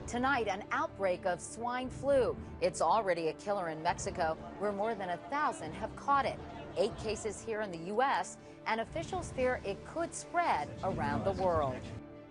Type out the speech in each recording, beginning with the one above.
Tonight, an outbreak of swine flu. It's already a killer in Mexico, where more than 1,000 have caught it. 8 cases here in the U.S., and officials fear it could spread around the world.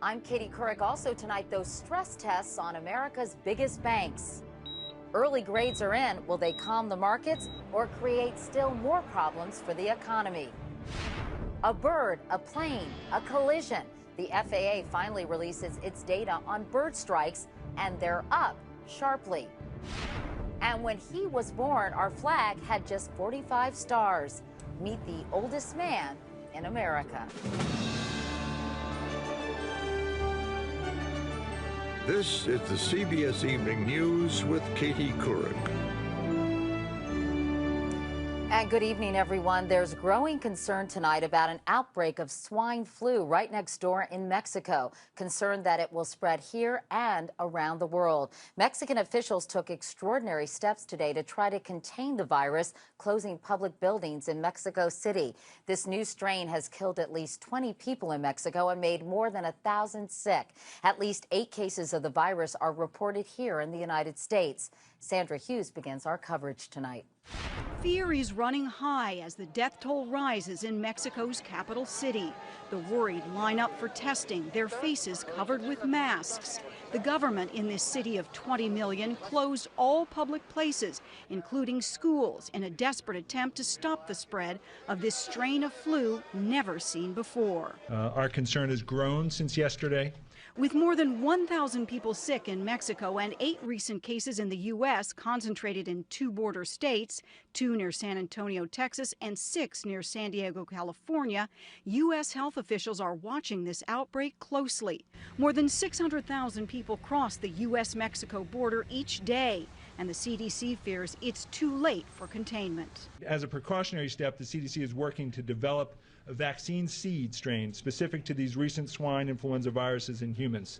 I'm Katie Couric. Also tonight, those stress tests on America's biggest banks. Early grades are in. Will they calm the markets or create still more problems for the economy? A bird, a plane, a collision. The FAA finally releases its data on bird strikes, and they're up sharply. And when he was born, our flag had just 45 stars. Meet the oldest man in America. This is the CBS Evening News with Katie Couric. And good evening, everyone. There's growing concern tonight about an outbreak of swine flu right next door in Mexico. Concern that it will spread here and around the world. Mexican officials took extraordinary steps today to try to contain the virus, closing public buildings in Mexico City. This new strain has killed at least 20 people in Mexico and made more than 1,000 sick. At least 8 cases of the virus are reported here in the United States. Sandra Hughes begins our coverage tonight. Fear is running high as the death toll rises in Mexico's capital city. The worried line up for testing, their faces covered with masks. The government in this city of 20 million closed all public places, including schools, in a desperate attempt to stop the spread of this strain of flu never seen before. Our concern has grown since yesterday. With more than 1,000 people sick in Mexico and 8 recent cases in the U.S. concentrated in 2 border states, 2 near San Antonio, Texas, and 6 near San Diego, California, U.S. health officials are watching this outbreak closely. More than 600,000 people cross the U.S.-Mexico border each day, and the CDC fears it's too late for containment. As a precautionary step, the CDC is working to develop a vaccine seed strain specific to these recent swine influenza viruses in humans.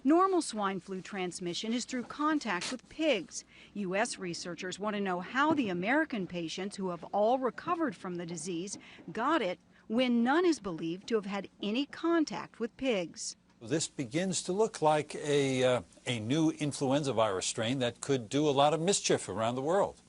Normal swine flu transmission is through contact with pigs. U.S. researchers want to know how the American patients who have all recovered from the disease got it when none is believed to have had any contact with pigs. This begins to look like a new influenza virus strain that could do a lot of mischief around the world.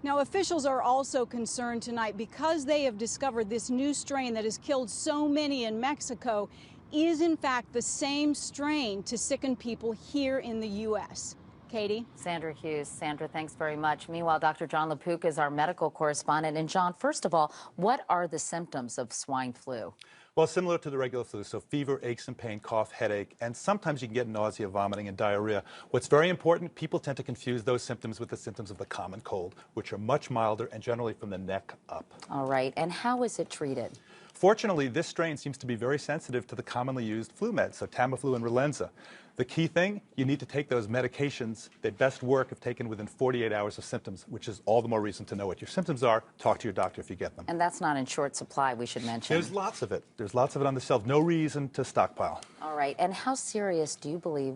Now, officials are also concerned tonight because they have discovered this new strain that has killed so many in Mexico is in fact the same strain to sicken people here in the U.S. Katie? Sandra Hughes. Sandra, thanks very much. Meanwhile, Dr. John LaPook is our medical correspondent. And John, first of all, what are the symptoms of swine flu? Well, similar to the regular flu, so fever, aches and pain, cough, headache, and sometimes you can get nausea, vomiting, and diarrhea. What's very important, people tend to confuse those symptoms with the symptoms of the common cold, which are much milder and generally from the neck up. All right, and how is it treated? Fortunately, this strain seems to be very sensitive to the commonly used flu meds, so Tamiflu and Relenza. The key thing, you need to take those medications. They best work if taken within 48 hours of symptoms, which is all the more reason to know what your symptoms are. Talk to your doctor if you get them. And that's not in short supply, we should mention. There's lots of it. There's lots of it on the shelf. No reason to stockpile. All right, and how serious do you believe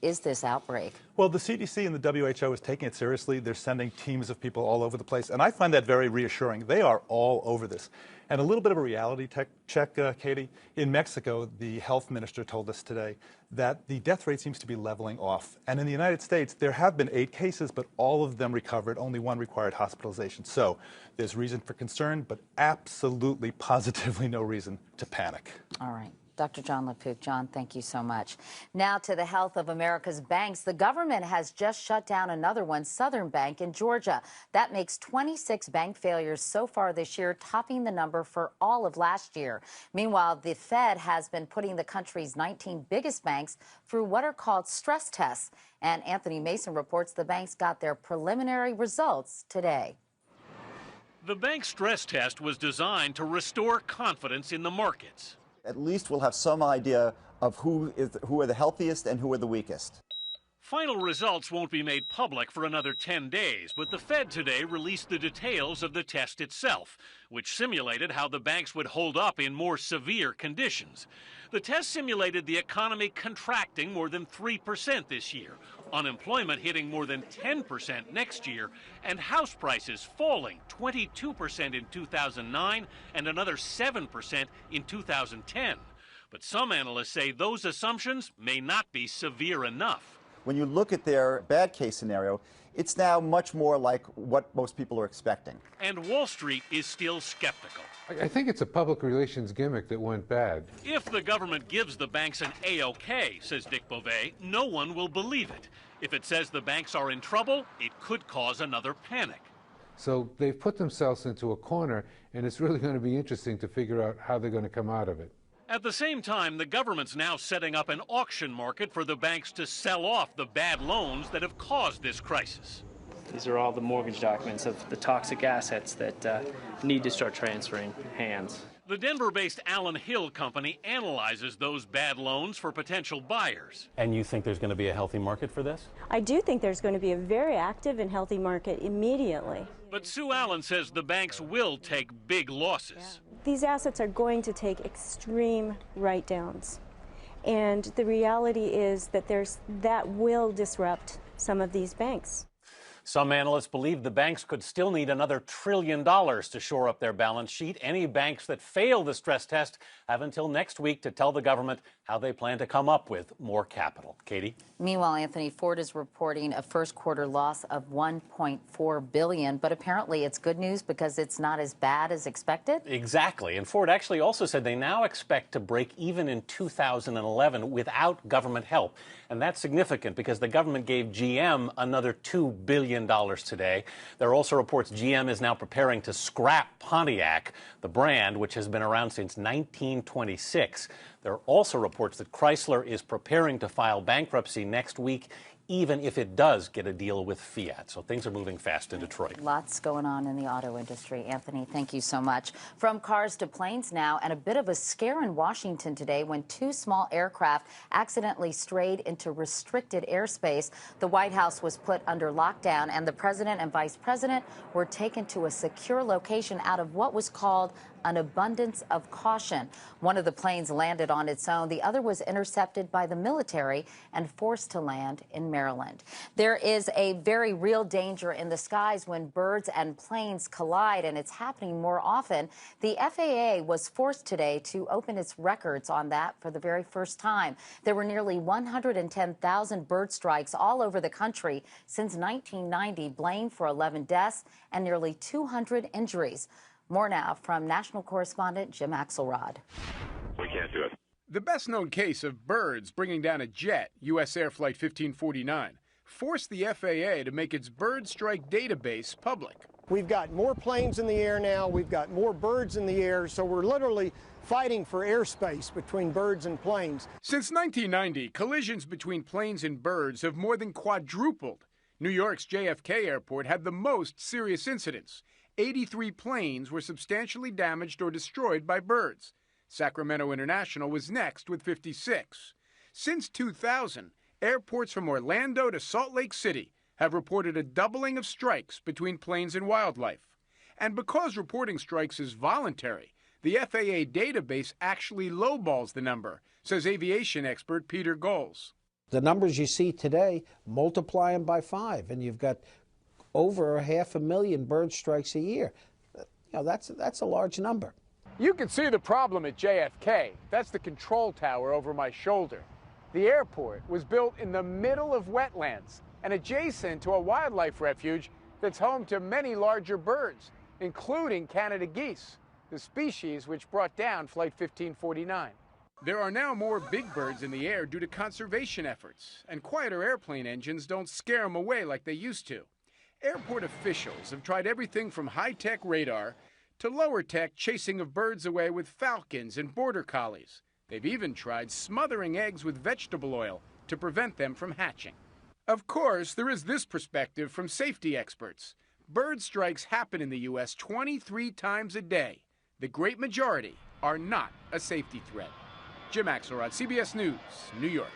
is this outbreak? Well, the CDC and the WHO is taking it seriously. They're sending teams of people all over the place, and I find that very reassuring. They are all over this. And a little bit of a reality check, Katie. In Mexico, the health minister told us today that the death rate seems to be leveling off. And in the United States, there have been 8 cases, but all of them recovered. Only 1 required hospitalization. So there's reason for concern, but absolutely, positively no reason to panic. All right. Dr. John LaPook. John, thank you so much. Now to the health of America's banks. The government has just shut down another one, Southern Bank in Georgia. That makes 26 bank failures so far this year, topping the number for all of last year. Meanwhile, the Fed has been putting the country's 19 biggest banks through what are called stress tests. And Anthony Mason reports the banks got their preliminary results today. The bank stress test was designed to restore confidence in the markets. At least we'll have some idea of who are the healthiest and who are the weakest. Final results won't be made public for another 10 days, but the Fed today released the details of the test itself, which simulated how the banks would hold up in more severe conditions. The test simulated the economy contracting more than 3% this year, unemployment hitting more than 10% next year, and house prices falling 22% in 2009 and another 7% in 2010. But some analysts say those assumptions may not be severe enough. When you look at their bad case scenario, it's now much more like what most people are expecting. And Wall Street is still skeptical. I think it's a public relations gimmick that went bad. If the government gives the banks an A-OK, says Dick Beauvais, no one will believe it. If it says the banks are in trouble, it could cause another panic. So they've put themselves into a corner, and it's really going to be interesting to figure out how they're going to come out of it. At the same time, the government's now setting up an auction market for the banks to sell off the bad loans that have caused this crisis. These are all the mortgage documents of the toxic assets that need to start transferring hands. The Denver-based Allen Hill Company analyzes those bad loans for potential buyers. And you think there's going to be a healthy market for this? I do think there's going to be a very active and healthy market immediately. But Sue Allen says the banks will take big losses. These assets are going to take extreme write-downs. And the reality is that that will disrupt some of these banks. Some analysts believe the banks could still need another $1 trillion to shore up their balance sheet. Any banks that fail the stress test have until next week to tell the government how they plan to come up with more capital. Katie? Meanwhile, Anthony, Ford is reporting a first quarter loss of $1.4 billion, but apparently it's good news because it's not as bad as expected. Exactly. And Ford actually also said they now expect to break even in 2011 without government help. And that's significant because the government gave GM another $2 billion today. There are also reports GM is now preparing to scrap Pontiac, the brand, which has been around since 1926. There are also reports that Chrysler is preparing to file bankruptcy next week, even if it does get a deal with Fiat. So things are moving fast in Detroit. Lots going on in the auto industry. Anthony, thank you so much. From cars to planes now, and a bit of a scare in Washington today when two small aircraft accidentally strayed into restricted airspace. The White House was put under lockdown, and the president and vice president were taken to a secure location out of what was called an abundance of caution. One of the planes landed on its own. The other was intercepted by the military and forced to land in Maryland. There is a very real danger in the skies when birds and planes collide, and it's happening more often. The FAA was forced today to open its records on that for the very first time. There were nearly 110,000 bird strikes all over the country since 1990, blamed for 11 deaths and nearly 200 injuries. More now from national correspondent Jim Axelrod. We can't do it. The best-known case of birds bringing down a jet, U.S. Air Flight 1549, forced the FAA to make its bird strike database public. We've got more planes in the air now. We've got more birds in the air, so we're literally fighting for airspace between birds and planes. Since 1990, collisions between planes and birds have more than quadrupled. New York's JFK Airport had the most serious incidents. 83 planes were substantially damaged or destroyed by birds. Sacramento International was next with 56. Since 2000, airports from Orlando to Salt Lake City have reported a doubling of strikes between planes and wildlife. And because reporting strikes is voluntary, the FAA database actually lowballs the number, says aviation expert Peter Goals. The numbers you see today, multiply them by 5, and you've got over 500,000 bird strikes a year. You know, that's a large number. You can see the problem at JFK. That's the control tower over my shoulder. The airport was built in the middle of wetlands and adjacent to a wildlife refuge that's home to many larger birds, including Canada geese, the species which brought down Flight 1549. There are now more big birds in the air due to conservation efforts, and quieter airplane engines don't scare them away like they used to. Airport officials have tried everything from high-tech radar to lower-tech chasing of birds away with falcons and border collies. They've even tried smothering eggs with vegetable oil to prevent them from hatching. Of course, there is this perspective from safety experts. Bird strikes happen in the U.S. 23 times a day. The great majority are not a safety threat. Jim Axelrod, CBS News, New York.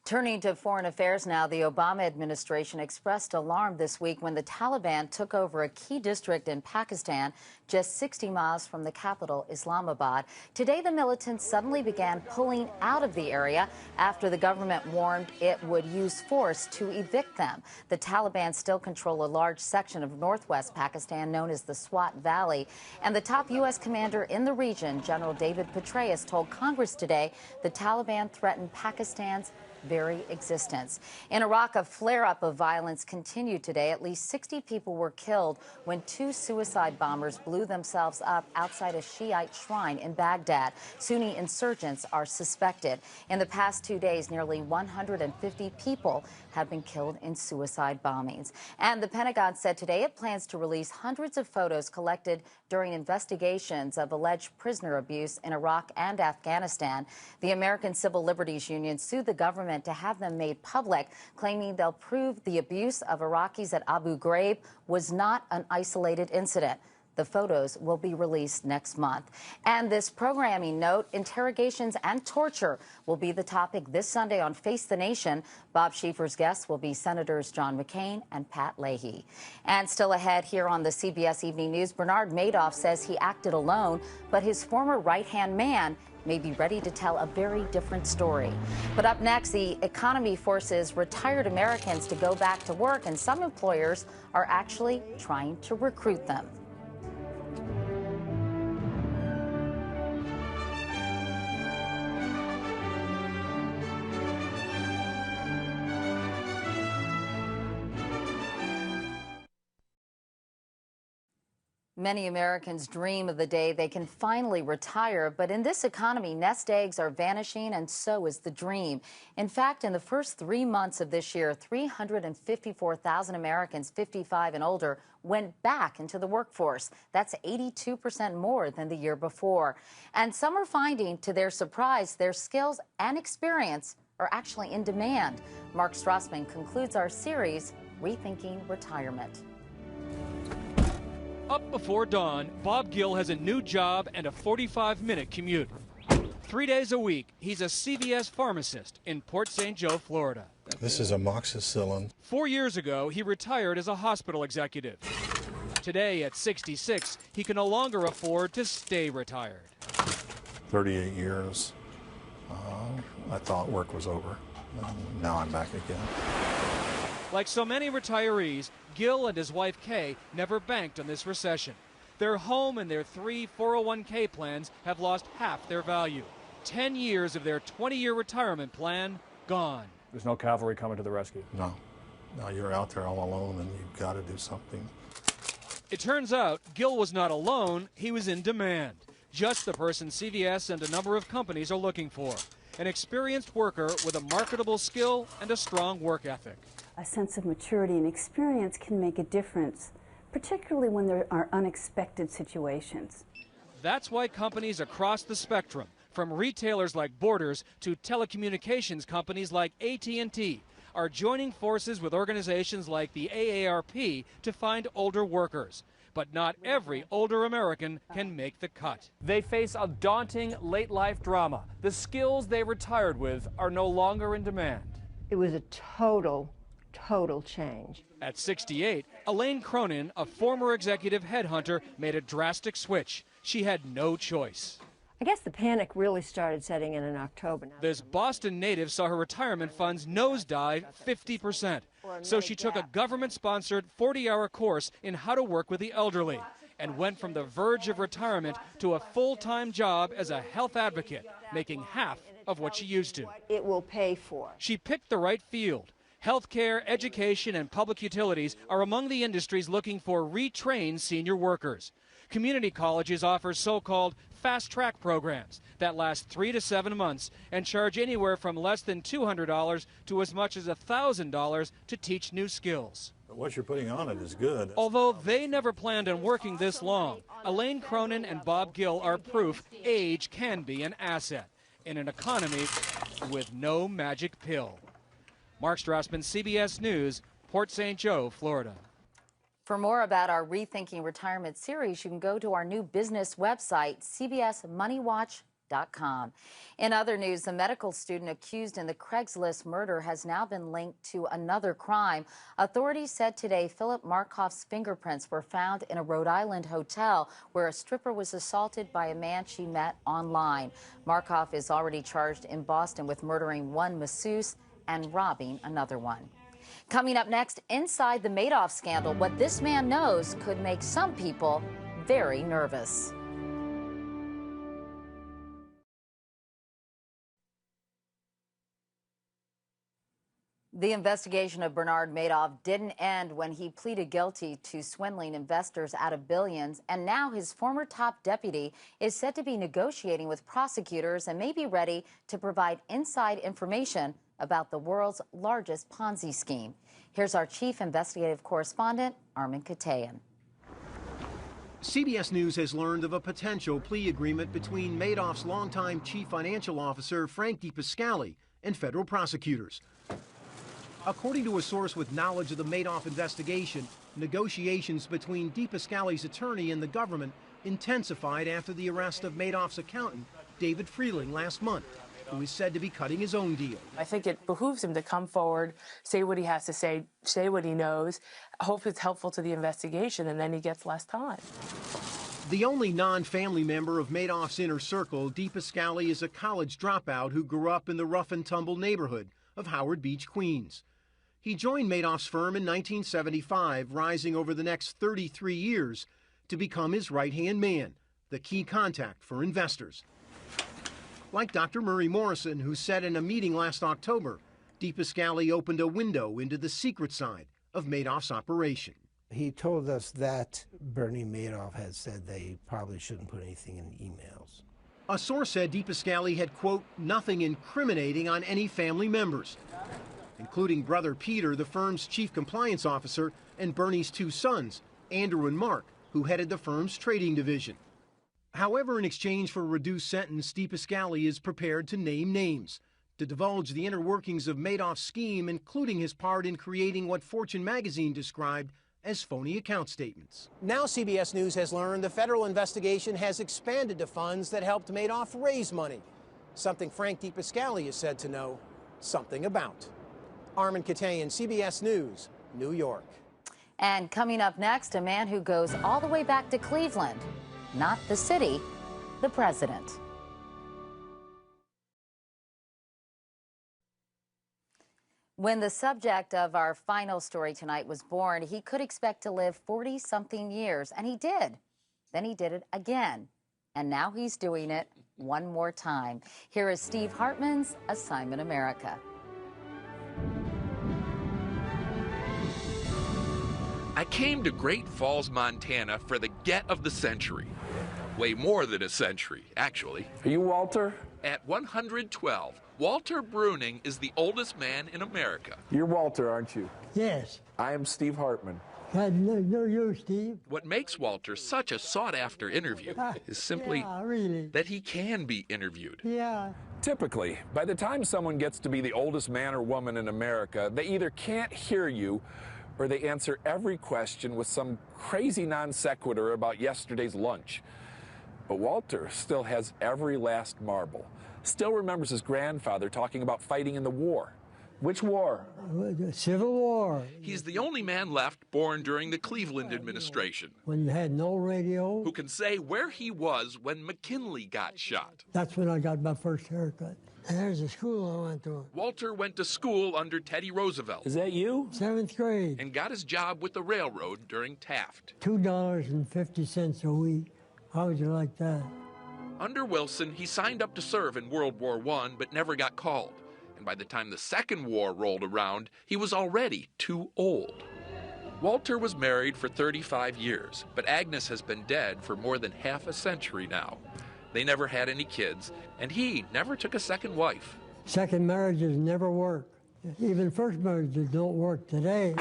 Turning to foreign affairs now, the Obama administration expressed alarm this week when the Taliban took over a key district in Pakistan, just 60 miles from the capital, Islamabad. Today, the militants suddenly began pulling out of the area after the government warned it would use force to evict them. The Taliban still control a large section of northwest Pakistan known as the Swat Valley. And the top U.S. commander in the region, General David Petraeus, told Congress today the Taliban threatened Pakistan's very existence. In Iraq, a flare-up of violence continued today. At least 60 people were killed when two suicide bombers blew themselves up outside a Shiite shrine in Baghdad. Sunni insurgents are suspected. In the past 2 days, nearly 150 people have been killed in suicide bombings. And the Pentagon said today it plans to release hundreds of photos collected during investigations of alleged prisoner abuse in Iraq and Afghanistan. The American Civil Liberties Union sued the government to have them made public, claiming they'll prove the abuse of Iraqis at Abu Ghraib was not an isolated incident. The photos will be released next month. And this programming note, interrogations and torture will be the topic this Sunday on Face the Nation. Bob Schieffer's guests will be Senators John McCain and Pat Leahy. And still ahead here on the CBS Evening News, Bernard Madoff says he acted alone, but his former right-hand man may be ready to tell a very different story. But up next, the economy forces retired Americans to go back to work, and some employers are actually trying to recruit them. Many Americans dream of the day they can finally retire, but in this economy, nest eggs are vanishing, and so is the dream. In fact, in the first 3 months of this year, 354,000 Americans 55 and older went back into the workforce. That's 82% more than the year before. And some are finding, to their surprise, their skills and experience are actually in demand. Mark Strassman concludes our series, Rethinking Retirement. Up before dawn, Bob Gill has a new job and a 45-minute commute. 3 days a week, he's a CVS pharmacist in Port St. Joe, Florida. This is amoxicillin. 4 years ago, he retired as a hospital executive. Today, at 66, he can no longer afford to stay retired. 38 years. I thought work was over. Now I'm back again. Like so many retirees, Gill and his wife Kay never banked on this recession. Their home and their 3 401k plans have lost half their value. 10 years of their 20-year retirement plan gone. There's no cavalry coming to the rescue. No. Now you're out there all alone and you've got to do something. It turns out Gill was not alone, he was in demand. Just the person CVS and a number of companies are looking for. An experienced worker with a marketable skill and a strong work ethic. A sense of maturity and experience can make a difference, particularly when there are unexpected situations. That's why companies across the spectrum, from retailers like Borders to telecommunications companies like AT&T, are joining forces with organizations like the AARP to find older workers. But not every older American can make the cut. They face a daunting late-life drama. The skills they retired with are no longer in demand. It was a total change. At 68, Elaine Cronin, a former executive headhunter, made a drastic switch. She had no choice. I guess the panic really started setting in October. This Boston native saw her retirement funds nosedive 50%. So she took a government-sponsored 40-hour course in how to work with the elderly and went from the verge of retirement to a full-time job as a health advocate, making half of what she used to. It will pay for. She picked the right field. Healthcare, education, and public utilities are among the industries looking for retrained senior workers. Community colleges offer so-called fast-track programs that last 3 to 7 months and charge anywhere from less than $200 to as much as $1,000 to teach new skills. But what you're putting on it is good. Although they never planned on working this long, Elaine Cronin and Bob Gill are proof age can be an asset in an economy with no magic pill. Mark Strassman, CBS News, Port St. Joe, Florida. For more about our Rethinking Retirement series, you can go to our new business website, cbsmoneywatch.com. Madoff.com. In other news, the medical student accused in the Craigslist murder has now been linked to another crime. Authorities said today Philip Markoff's fingerprints were found in a Rhode Island hotel where a stripper was assaulted by a man she met online. Markoff is already charged in Boston with murdering one masseuse and robbing another one. Coming up next, inside the Madoff scandal, what this man knows could make some people very nervous. The investigation of Bernard Madoff didn't end when he pleaded guilty to swindling investors out of billions, and now his former top deputy is said to be negotiating with prosecutors and may be ready to provide inside information about the world's largest Ponzi scheme. Here's our chief investigative correspondent, Armin Katayan. CBS News has learned of a potential plea agreement between Madoff's longtime chief financial officer, Frank DePascali, and federal prosecutors. According to a source with knowledge of the Madoff investigation, negotiations between DePascali's attorney and the government intensified after the arrest of Madoff's accountant, David Freeling, last month, who is said to be cutting his own deal. I think it behooves him to come forward, say what he has to say what he knows, hope it's helpful to the investigation, and then he gets less time. The only non-family member of Madoff's inner circle, DePascali is a college dropout who grew up in the rough-and-tumble neighborhood of Howard Beach, Queens. He joined Madoff's firm in 1975, rising over the next 33 years to become his right-hand man, the key contact for investors. Like Dr. Murray Morrison, who said in a meeting last October, DePascali opened a window into the secret side of Madoff's operation. He told us that Bernie Madoff had said they probably shouldn't put anything in emails. A source said DePascali had, quote, nothing incriminating on any family members, including brother Peter, the firm's chief compliance officer, and Bernie's two sons, Andrew and Mark, who headed the firm's trading division. However, in exchange for a reduced sentence, DePascali is prepared to name names, to divulge the inner workings of Madoff's scheme, including his part in creating what Fortune magazine described as phony account statements. Now CBS News has learned the federal investigation has expanded to funds that helped Madoff raise money, something Frank DePascali is said to know something about. Armin Katayan, CBS News, New York. And coming up next, a man who goes all the way back to Cleveland. Not the city, the president. When the subject of our final story tonight was born, he could expect to live 40-something years, and he did. Then he did it again, and now he's doing it one more time. Here is Steve Hartman's Assignment America. I came to Great Falls, Montana for the get of the century. Way more than a century, actually. Are you Walter? At 112, Walter Bruning is the oldest man in America. You're Walter, aren't you? Yes. I am Steve Hartman. I know you, Steve. What makes Walter such a sought-after interview is simply that he can be interviewed. Yeah. Typically, by the time someone gets to be the oldest man or woman in America, they either can't hear you or they answer every question with some crazy non sequitur about yesterday's lunch. But Walter still has every last marble, still remembers his grandfather talking about fighting in the war. Which war? The Civil War. He's the only man left born during the Cleveland administration. When you had no radio. Who can say where he was when McKinley got shot. That's when I got my first haircut. And there's a school I went to. Walter went to school under Teddy Roosevelt. Is that you? 7th grade. And got his job with the railroad during Taft. $2.50 a week. How would you like that? Under Wilson, he signed up to serve in World War I, but never got called. And by the time the Second War rolled around, he was already too old. Walter was married for 35 years, but Agnes has been dead for more than half a century now. They never had any kids, and he never took a second wife. Second marriages never work. Even first marriages don't work today.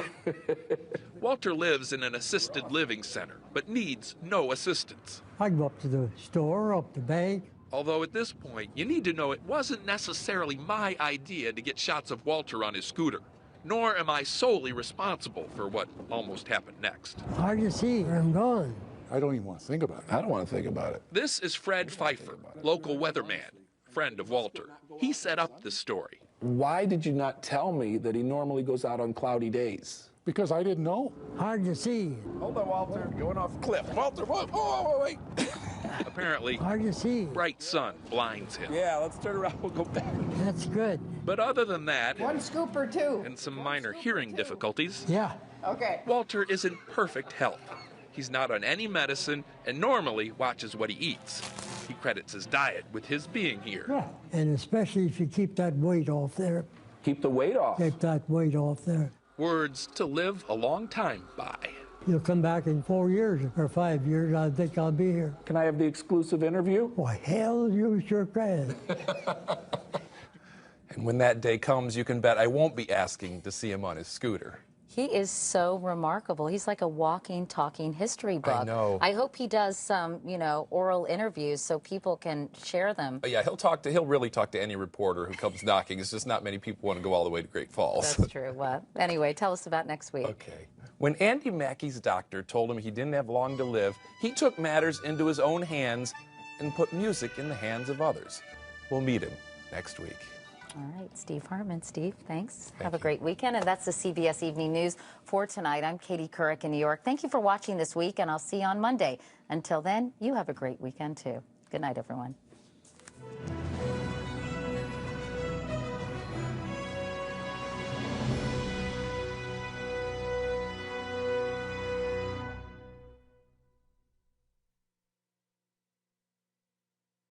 Walter lives in an assisted living center, but needs no assistance. I go up to the store, up the bank. Although at this point, you need to know it wasn't necessarily my idea to get shots of Walter on his scooter, nor am I solely responsible for what almost happened next. Hard to see where I'm going. I don't even want to think about it. I don't want to think about it. This is Fred Pfeiffer, local weatherman, friend of Walter. He set up the story. Why did you not tell me that he normally goes out on cloudy days? Because I didn't know. Hard to see. Hold on, Walter. Going off the cliff. Walter, whoa, wait. Apparently, Hard to see. bright sun blinds him. Yeah, let's turn around. We'll go back. That's good. But other than that, One scoop or two. and some minor hearing difficulties, Yeah. Okay. Walter is in perfect health. He's not on any medicine and normally watches what he eats. He credits his diet with his being here. Yeah. And especially if you keep that weight off there. Keep the weight off. Keep that weight off there. Words to live a long time by. You'll come back in 4 years or 5 years. I think I'll be here. Can I have the exclusive interview? Why, hell, you sure can. And when that day comes, you can bet I won't be asking to see him on his scooter. He is so remarkable. He's like a walking, talking history book. I know. I hope he does some, oral interviews so people can share them. Yeah, he'll really talk to any reporter who comes knocking. It's just not many people want to go all the way to Great Falls. That's true. Well, anyway, tell us about next week. Okay. When Andy Mackey's doctor told him he didn't have long to live, he took matters into his own hands and put music in the hands of others. We'll meet him next week. All right, Steve Hartman. Steve, thanks. Have a great weekend. And that's the CBS Evening News for tonight. I'm Katie Couric in New York. Thank you for watching this week, and I'll see you on Monday. Until then, you have a great weekend, too. Good night, everyone.